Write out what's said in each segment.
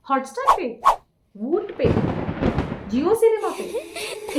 Hotstar पे, वूट पे, जियो सिनेमा पे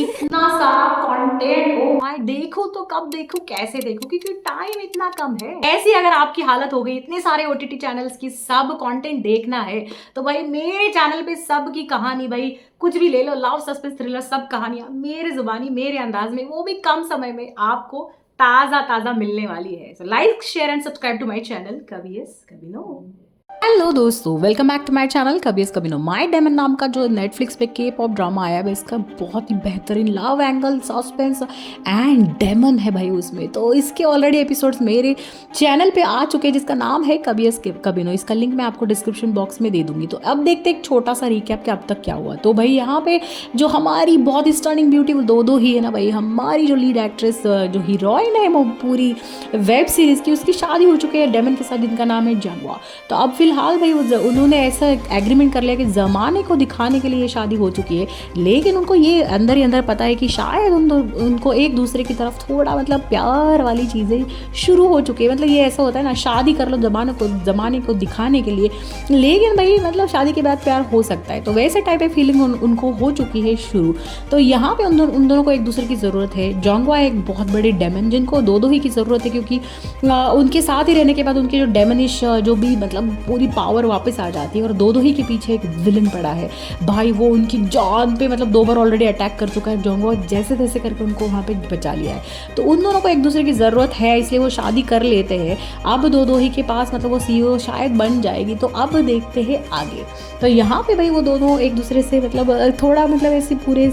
इतना सारा कंटेंट। ओ माय, देखो तो कब देखो, कैसे देखो, क्योंकि टाइम इतना कम है। ऐसी अगर आपकी हालत हो गई इतने सारे ओटीटी चैनल्स की सब कंटेंट देखना है, तो भाई मेरे चैनल पे सब की कहानी, भाई कुछ भी ले लो, लव सस्पेंस थ्रिलर, सब कहानियां मेरे जुबानी मेरे अंदाज में, वो भी कम समय में आपको ताजा ताजा मिलने वाली है। So like share and subscribe to my channel कभी यस कभी नो। हेलो दोस्तों, welcome back to my channel कभी यस कभी नो। माय डेमन नाम का जो नेटफ्लिक्स पे के पॉप ड्रामा आया है, इसका बहुत ही बेहतरीन love angle, suspense and demon है भाई उसमें। तो इसके ऑलरेडी एपिसोड्स मेरे चैनल पे आ चुके हैं, जिसका नाम है कभी यस कभी नो। इसका लिंक मैं आपको डिस्क्रिप्शन बॉक्स में दे दूंगी। तो अब देखते एक छोटा सा रिकैप कि अब तक क्या हुआ। तो भाई यहाँ पे जो हमारी बहुत ही स्टर्निंग ब्यूटीफुल दो ही है ना भाई, हमारी जो लीड एक्ट्रेस जो हीरोइन है वो पूरी वेब सीरीज की, उसकी शादी हो चुकी है डेमन के साथ, जिनका नाम है जंगवा। तो अब फिलहाल भाई उन्होंने ऐसा एग्रीमेंट कर लिया कि ज़माने को दिखाने के लिए ये शादी हो चुकी है, लेकिन उनको ये अंदर ही अंदर पता है कि शायद उनको एक दूसरे की तरफ थोड़ा मतलब प्यार वाली चीज़ें शुरू हो चुकी है। मतलब ये ऐसा होता है ना, शादी कर लो ज़माने को दिखाने के लिए, लेकिन भाई मतलब शादी के बाद प्यार हो सकता है। तो वैसे टाइप ऑफ फीलिंग उनको हो चुकी है शुरू। तो यहाँ पे उन दोनों को एक दूसरे की ज़रूरत है। जोंगवा एक बहुत बड़ी डेमन, जिनको दो ही की ज़रूरत है, क्योंकि उनके साथ ही रहने के बाद उनके जो डेमनिश जो भी मतलब पूरी पावर वापस आ जाती है। और दो ही के पीछे एक विलन पड़ा है भाई, वो उनकी जान पे मतलब 2 बार ऑलरेडी अटैक कर चुका है। जोंगवा जैसे तैसे करके उनको वहाँ पे बचा लिया है। तो उन दोनों को एक दूसरे की ज़रूरत है, इसलिए वो शादी कर लेते हैं। अब दो ही के पास मतलब वो सीईओ शायद बन जाएगी। तो अब देखते हैं आगे। तो यहाँ पे भाई वो दोनों एक दूसरे से मतलब थोड़ा मतलब ऐसे पूरे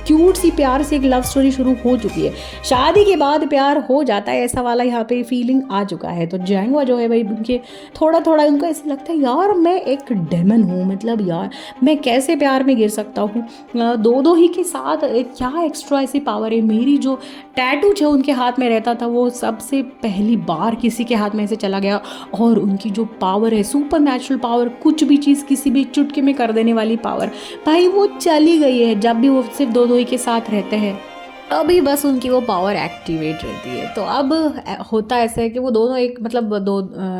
क्यूट सी प्यार से एक लव स्टोरी शुरू हो चुकी है। शादी के बाद प्यार हो जाता है, ऐसा वाला यहाँ पे फीलिंग आ चुका है। तो जैंगवा जो है भाई, उनके थोड़ा उनको ऐसा लगता है यार मैं एक डेमन हूँ, मतलब यार मैं कैसे प्यार में गिर सकता हूँ। दो ही के साथ क्या एक्स्ट्रा ऐसी पावर है। मेरी जो टैटू जो उनके हाथ में रहता था, वो सबसे पहली बार किसी के हाथ में ऐसे चला गया। और उनकी जो पावर है, सुपर नेचुरल पावर, कुछ भी चीज़ किसी भी चुटकी में कर देने वाली पावर, भाई वो चली गई है। जब भी वो सिर्फ दो ही के साथ रहते हैं, अभी बस उनकी वो पावर एक्टिवेट रहती है। तो अब होता ऐसा है कि वो दोनों एक मतलब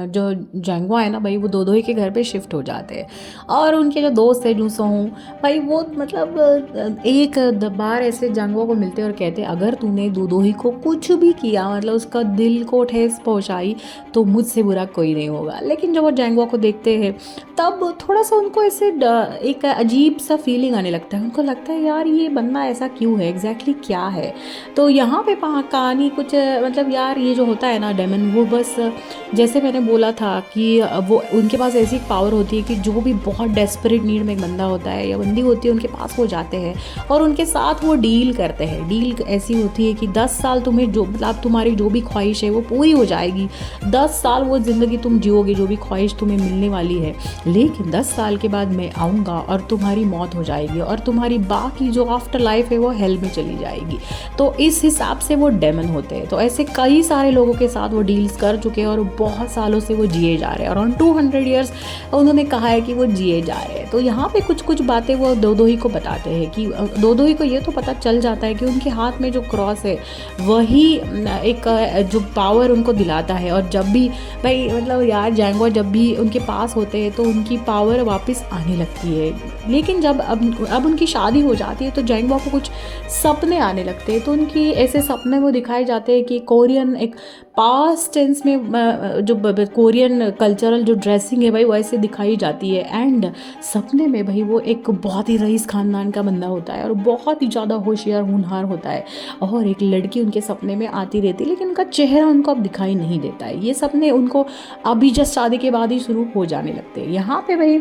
जो जंगवा है ना भाई, वो दो ही के घर पे शिफ्ट हो जाते हैं। और उनके जो दोस्त है जूसो हूँ भाई, वो मतलब एक बार ऐसे जंगवा को मिलते हैं और कहते हैं अगर तूने दो ही को कुछ भी किया, मतलब उसका दिल को ठेस पहुँचाई, तो मुझसे बुरा कोई नहीं होगा। लेकिन जब वो जंगवा को देखते हैं, तब थोड़ा सा उनको ऐसे एक अजीब सा फीलिंग आने लगता है। उनको लगता है यार ये बंदा ऐसा क्यों है, एग्जैक्टली क्या है। तो यहाँ पे कहानी कुछ मतलब यार, ये जो होता है ना डेमन, वो बस जैसे मैंने बोला था कि वो उनके पास ऐसी पावर होती है कि जो भी बहुत डेस्परेट नीड में एक बंदा होता है या बंदी होती है, उनके पास वो जाते हैं और उनके साथ वो डील करते हैं। डील ऐसी होती है कि 10 साल तुम्हें जो मतलब तुम्हारी जो भी ख्वाहिश है वो पूरी हो जाएगी। 10 साल वो ज़िंदगी तुम जियोगे, जो भी ख्वाहिश तुम्हें मिलने वाली है, लेकिन 10 साल के बाद मैं आऊँगा और तुम्हारी मौत हो जाएगी और तुम्हारी बाकी जो आफ्टर लाइफ है वो हेल में चली जाएगी। तो इस हिसाब से वो डेमन होते हैं। तो ऐसे कई सारे लोगों के साथ वो डील्स कर चुके हैं और बहुत सालों से वो जिए जा रहे हैं। और ऑन 200 ईयर्स उन्होंने कहा है कि वो जिए जा रहे हैं। तो यहाँ पे कुछ बातें वो दो ही को बताते हैं कि दो ही को ये तो पता चल जाता है कि उनके हाथ में जो क्रॉस है वही एक जो पावर उनको दिलाता है। और जब भी भाई मतलब यार जैंगवा जब भी उनके पास होते हैं तो उनकी पावर वापस आने लगती है। लेकिन जब अब उनकी शादी हो जाती है तो जैंगवा को कुछ सपने आने लगते हैं। तो उनकी ऐसे सपने वो दिखाए जाते हैं कि कोरियन एक पास्ट टेंस में जो कोरियन कल्चरल जो ड्रेसिंग है भाई, वैसे दिखाई जाती है। एंड सपने में भाई वो एक बहुत ही रईस खानदान का बंदा होता है और बहुत ही ज़्यादा होशियार होनहार होता है। और एक लड़की उनके सपने में आती रहती है, लेकिन उनका चेहरा उनको अब दिखाई नहीं देता है। ये सपने उनको अभी जस्ट शादी के बाद ही शुरू हो जाने लगते हैं। यहाँ पे भाई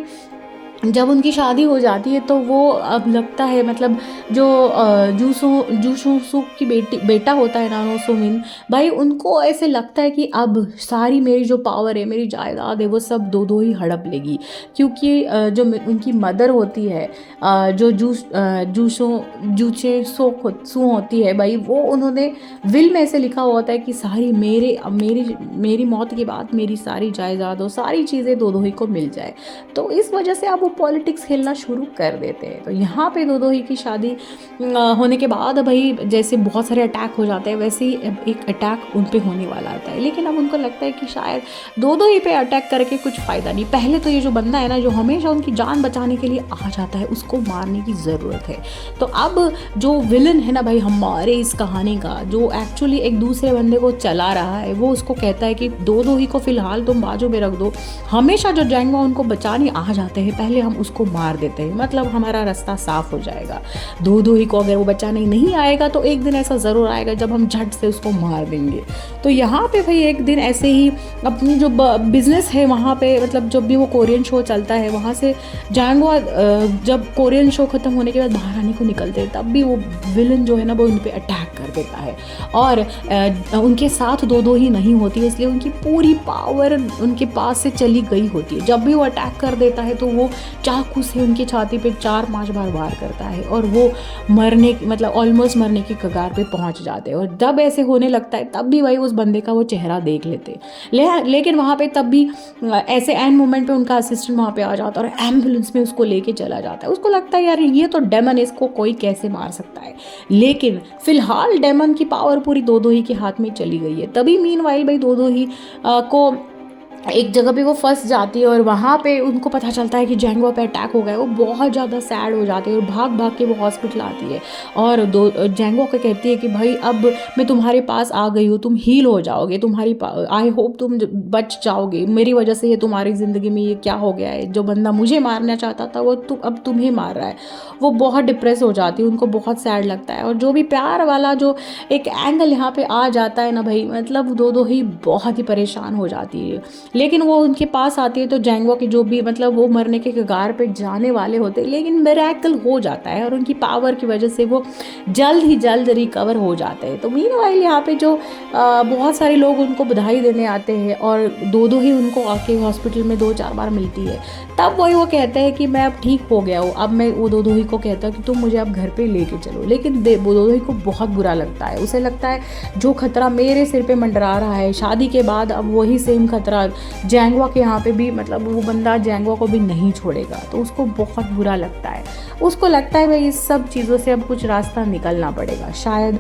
जब उनकी शादी हो जाती है तो वो अब लगता है मतलब जो जूसू की बेटा होता है नानो सुमिन भाई, उनको ऐसे लगता है कि अब सारी मेरी जो पावर है, मेरी जायदाद है, वो सब दो ही हड़प लेगी। क्योंकि जो उनकी मदर होती है जो जूचे सू होती है भाई, वो उन्होंने विल में ऐसे लिखा हुआ होता है कि सारी मेरी मौत के बाद मेरी सारी जायदाद और सारी चीज़ें दो ही को मिल जाए। तो इस वजह से अब वो पॉलिटिक्स खेलना शुरू कर देते हैं। तो यहाँ पे दो ही की शादी होने के बाद भाई जैसे बहुत सारे अटैक हो जाते हैं, वैसे ही एक अटैक उन पे होने वाला होता है। लेकिन अब उनको लगता है कि शायद दो ही पे अटैक करके कुछ फ़ायदा नहीं, पहले तो ये जो बंदा है ना जो हमेशा उनकी जान बचाने के लिए आ जाता है, उसको मारने की ज़रूरत है। तो अब जो विलन है ना भाई हमारे इस कहानी का, जो एक्चुअली एक दूसरे बंदे को चला रहा है, वो उसको कहता है कि दो ही को फ़िलहाल तुम बाजू में रख दो, हमेशा जो जाएंगे उनको बचाने आ जाते हैं, पहले हम उसको मार देते हैं, मतलब हमारा रास्ता साफ हो जाएगा। दो ही को अगर वो बचाने नहीं आएगा तो एक दिन ऐसा ज़रूर आएगा जब हम झट से उसको मार देंगे। तो यहाँ पे भाई एक दिन ऐसे ही अपनी जो बिज़नेस है वहाँ पे, मतलब जब भी वो कोरियन शो चलता है वहाँ से जाएंगो, जब कोरियन शो ख़त्म होने के बाद बाहर आने को निकलते हैं, तब भी वो विलन जो है ना वो उन पर अटैक कर देता है। और उनके साथ दो ही नहीं होती, इसलिए उनकी पूरी पावर उनके पास से चली गई होती है। जब भी वो अटैक कर देता है तो वो चाकू से उनकी छाती पे 4-5 बार वार करता है और वो मरने मतलब ऑलमोस्ट मरने की कगार पे पहुंच जाते हैं। और जब ऐसे होने लगता है तब भी भाई उस बंदे का वो चेहरा देख लेते लेकिन वहाँ पे तब भी ऐसे एंड मोमेंट पे उनका असिस्टेंट वहाँ पे आ जाता है और एम्बुलेंस में उसको लेके चला जाता है। उसको लगता है यार ये तो डेमन, इसको कोई कैसे मार सकता है। लेकिन फिलहाल डेमन की पावर पूरी दो ही के हाथ में चली गई है। तभी मीनवाइल भाई दो ही को एक जगह पे वो फंस जाती है और वहाँ पे उनको पता चलता है कि जाएंगो पे अटैक हो गया है। वो बहुत ज़्यादा सैड हो जाती है और भाग के वो हॉस्पिटल आती है और जाएंगो को कहती है कि भाई अब मैं तुम्हारे पास आ गई हूँ, तुम हील हो जाओगे, आई होप तुम बच जाओगे, मेरी वजह से ये तुम्हारी ज़िंदगी में ये क्या हो गया है, जो बंदा मुझे मारना चाहता था वो अब तुम्हें मार रहा है। वो बहुत डिप्रेस हो जाती है, उनको बहुत सैड लगता है। और जो भी प्यार वाला जो एक एंगल यहाँ पे आ जाता है ना भाई, मतलब दो ही बहुत ही परेशान हो जाती है। लेकिन वो उनके पास आती है तो जाएंगो की जो भी मतलब वो मरने के कगार पे जाने वाले होते हैं, लेकिन मिरेकल हो जाता है और उनकी पावर की वजह से वो जल्द ही जल्द रिकवर हो जाते हैं। तो मीनवाइल यहाँ पे जो बहुत सारे लोग उनको बधाई देने आते हैं और दो ही उनको आके हॉस्पिटल में 2-4 बार मिलती है। तब वही वो कहते हैं कि मैं अब ठीक हो गया हूँ। अब मैं वो दो ही को कहता हूँ कि तुम मुझे अब घर पे लेके चलो। लेकिन वो दो ही को बहुत बुरा लगता है, उसे लगता है जो खतरा मेरे सिर पे मंडरा रहा है शादी के बाद, अब वही सेम खतरा जाएंगो के यहाँ पे भी, मतलब वो बंदा जाएंगो को भी नहीं छोड़ेगा। तो उसको बहुत बुरा लगता है। उसको लगता है भाई इस सब चीज़ों से अब कुछ रास्ता निकलना पड़ेगा शायद।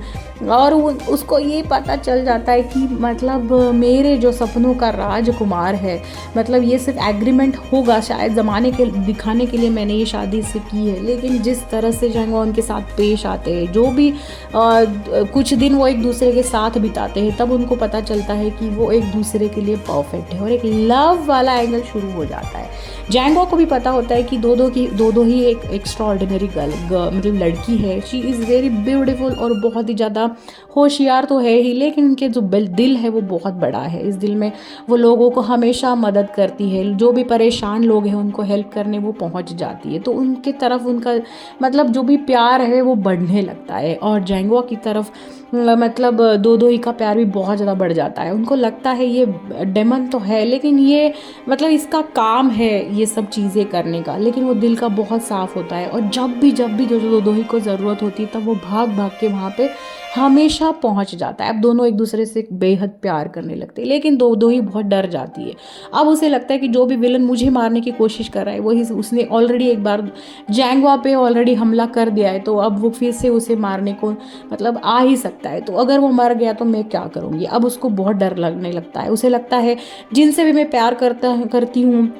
और उसको ये पता चल जाता है कि मतलब मेरे जो सपनों का राजकुमार है, मतलब ये सिर्फ एग्रीमेंट होगा शायद ज़माने के दिखाने के लिए मैंने ये शादी से की है। लेकिन जिस तरह से जाएंगो उनके साथ पेश आते हैं, जो भी कुछ दिन वो एक दूसरे के साथ बिताते हैं, तब उनको पता चलता है कि वो एक दूसरे के लिए परफेक्ट है और एक लव वाला एंगल शुरू हो जाता है। जाएंगो को भी पता होता है कि दो ही एक एक्स्ट्राऑर्डिनरी मतलब लड़की है। शी इज़ वेरी ब्यूटीफुल और बहुत ही ज़्यादा होशियार तो है ही, लेकिन उनके जो दिल है वो बहुत बड़ा है। इस दिल में वो लोगों को हमेशा मदद करती है, जो भी परेशान लोग हैं उनको हेल्प करने वो पहुंच जाती है। तो उनके तरफ उनका मतलब जो भी प्यार है वो बढ़ने लगता है और जाएंगो की तरफ मतलब दो ही का प्यार भी बहुत ज़्यादा बढ़ जाता है। उनको लगता है ये डेमन तो है लेकिन ये मतलब इसका काम है ये सब चीज़ें करने का, लेकिन वो दिल का बहुत साफ़ होता है। और जब भी जो दो ही को ज़रूरत होती है तब वो भाग के वहाँ पे हमेशा पहुँच जाता है। अब दोनों एक दूसरे से बेहद प्यार करने लगते हैं, लेकिन दो ही बहुत डर जाती है। अब उसे लगता है कि जो भी विलन मुझे मारने की कोशिश कर रहा है वही उसने ऑलरेडी एक बार जाएंगो पे ऑलरेडी हमला कर दिया है, तो अब वो फिर से उसे मारने को मतलब आ ही सकता है। तो अगर वो मर गया तो मैं क्या करूँगी। अब उसको बहुत डर लगने लगता है। उसे लगता है जिनसे भी मैं प्यार करती हूँ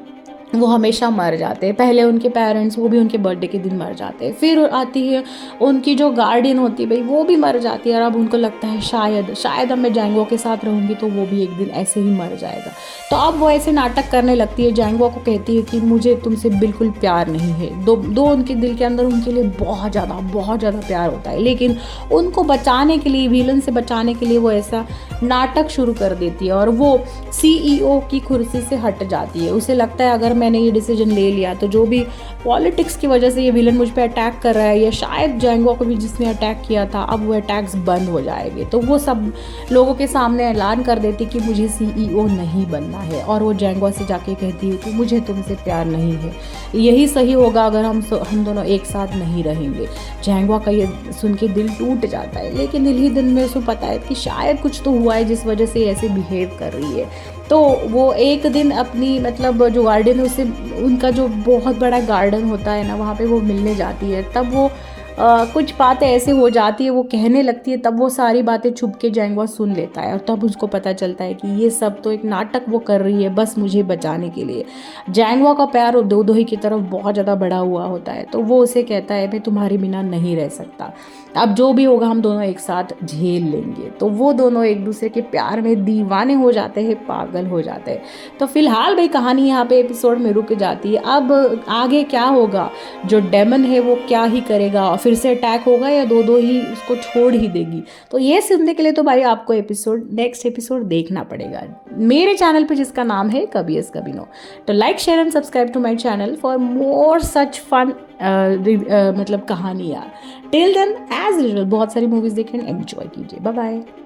वो हमेशा मर जाते हैं। पहले उनके पेरेंट्स, वो भी उनके बर्थडे के दिन मर जाते हैं। फिर आती है उनकी जो गार्डियन होती है भाई, वो भी मर जाती है। और अब उनको लगता है शायद अब मैं जाएंगो के साथ रहूँगी तो वो भी एक दिन ऐसे ही मर जाएगा। तो अब वो ऐसे नाटक करने लगती है, जाएंगो को कहती है कि मुझे तुमसे बिल्कुल प्यार नहीं है। दो उनके दिल के अंदर उनके लिए बहुत ज़्यादा प्यार होता है, लेकिन उनको बचाने के लिए, विलन से बचाने के लिए वो ऐसा नाटक शुरू कर देती है और वो CEO की कुर्सी से हट जाती है। उसे लगता है अगर मैंने ये डिसीजन ले लिया तो जो भी पॉलिटिक्स की वजह से ये विलन मुझ पे अटैक कर रहा है, या शायद जाएंगो को भी जिसने अटैक किया था, अब वो अटैक्स बंद हो जाएंगे। तो वो सब लोगों के सामने ऐलान कर देती कि मुझे CEO नहीं बनना है। और वो जाएंगो से जाके कहती है कि मुझे तुमसे प्यार नहीं है, यही सही होगा अगर हम दोनों एक साथ नहीं रहेंगे। जाएंगो का ये सुन के दिल टूट जाता है, लेकिन दिल ही दिल में उसको पता है कि शायद कुछ तो हुआ है जिस वजह से ऐसे बिहेव कर रही है। तो वो एक दिन अपनी मतलब जो गार्डन है उससे, उनका जो बहुत बड़ा गार्डन होता है ना, वहाँ पे वो मिलने जाती है। तब वो कुछ बातें ऐसे हो जाती है, वो कहने लगती है, तब वो सारी बातें छुप के जैंगवा सुन लेता है। और तब उसको पता चलता है कि ये सब तो एक नाटक वो कर रही है बस मुझे बचाने के लिए। जैंगवा का प्यार दो दोही की तरफ बहुत ज़्यादा बढ़ा हुआ होता है, तो वो उसे कहता है मैं तुम्हारे बिना नहीं रह सकता, अब जो भी होगा हम दोनों एक साथ झेल लेंगे। तो वो दोनों एक दूसरे के प्यार में दीवाने हो जाते हैं, पागल हो जाते हैं। तो फिलहाल भाई कहानी यहाँ पे एपिसोड में रुक जाती है। अब आगे क्या होगा, जो डेमन है वो क्या ही करेगा, और फिर से अटैक होगा या दो दो ही उसको छोड़ ही देगी, तो ये सुनने के लिए तो भाई आपको नेक्स्ट एपिसोड देखना पड़ेगा मेरे चैनल पे, जिसका नाम है कभी यस कभी नो। तो like share and subscribe to my channel for more such fun मतलब कहानियाँ। टिल देन एज यूजुअल बहुत सारी मूवीज देखें, एंजॉय कीजिए। Bye bye.